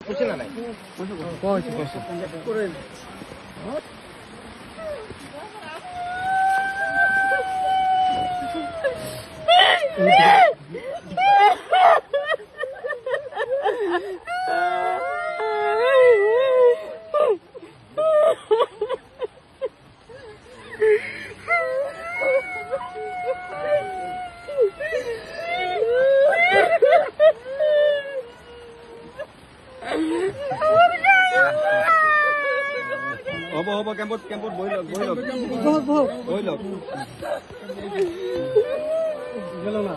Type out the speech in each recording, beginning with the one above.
বুঝছেন না নাই করেন হ'ব হ'ব কেম্পত বহি লওক গেল না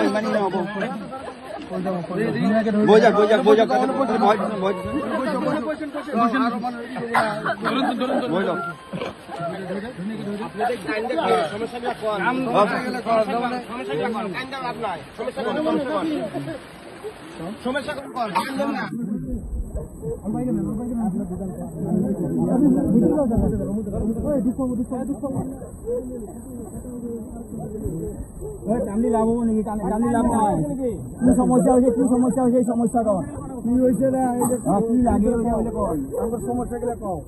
ইমানেই নহ'ব বৈ যাওক বৈ লওক সমস্যা কান্দি লাভ হব নেকি? কান্দি লাভ নাই। কি সমস্যা হৈছে এই সমস্যা কর কি হয়েছে কি লাগে আমার সমস্যা গুলা কও।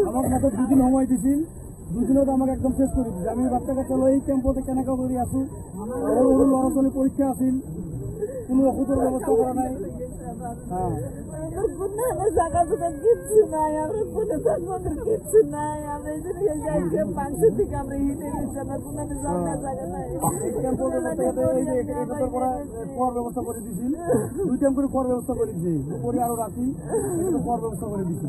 আমার মাত্র দুদিন সময় দিছিল, দুদিনত আমাকে একদম শেষ করে দিচ্ছে। আমি বাচ্চা কাচ্চা এই টেম্পোতে কেনেকা করে আসু, সরু সরু ল'ৰা ছোৱালী পরীক্ষা আছিল, কোনো ওষুধের ব্যবস্থা করা নাই। জায়গা জোগাড় কিচ্ছু নাই, আমরা কোনো কিচ্ছু নাই। আমরা এই যে যাইছি মাংস থেকে আমরা হিটে গেছি, আমরা কোনো জায়গা নাই। খাওয়ার ব্যবস্থা করে দিছিল, 2 টাইম করে খাওয়ার ব্যবস্থা করে দিছি, দুপুরে আরো রাতি খাওয়ার ব্যবস্থা করে দিছি।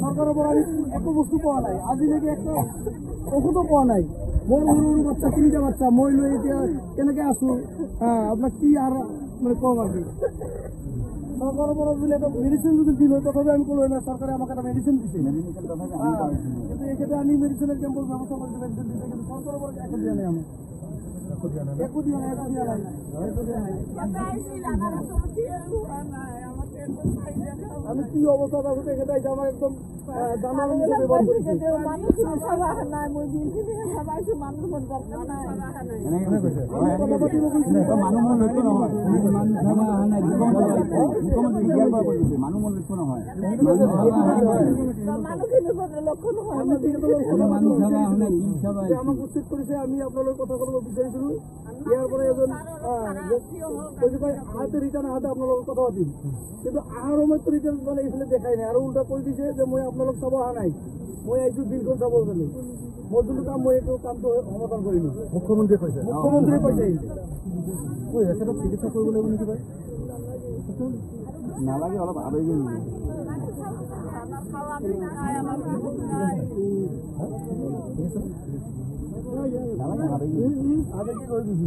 সরকারের পর আমি একটু বস্তু পাওয়া নাই, আজি লেগে একটা ওষুধও পাওয়া নাই। মোর সরু বাচ্চা 3টা বাচ্চা মই লৈ এতিয়া কেনেকে আছো। আপনার কি আর মানে কম আর কি সরকারের পর যদি একটা মেডিসিন যদি দিল, তথাপি আমি কোনো না, সরকারে আমাকে একটা মেডিসিন দিচ্ছে, কিন্তু এক্ষেত্রে আমি মেডিসিনের ক্যাম্পের ব্যবস্থা করতে মেডিসিন দিচ্ছে, কিন্তু সরকারের পর একটা দিয়ে নেই আমি আমি কি অবস্থা আছে এখানে আমার একদম জানার মতো ব্যবহার করছি। আমাকে উচিত করেছে, আমি আপনাদের কথা বলবো বিচারিছিল। ইয়ার পরে এজন হাতে রিটার্ন হাতে আপনার কথা পাতিল, কিন্তু আহার সময় তো রিটার্ন মানে এইফালে দেখাই নাই, আর উল্টা কৈ দিছে যে মই আপোনালোক চাব অহা নাই, মই আহিছো বিলখন চাবৰ কাৰণে। মোৰ যোনটো কাম মই এইটো কামটো সমাধান কৰিলো। মুখ্যমন্ত্ৰীয়ে কৈছে এখেতক চিকিৎসা কৰিব লাগিব নেকি ভাই? নালাগে, অলপ আবেগি আবেগি কৰি দিছি।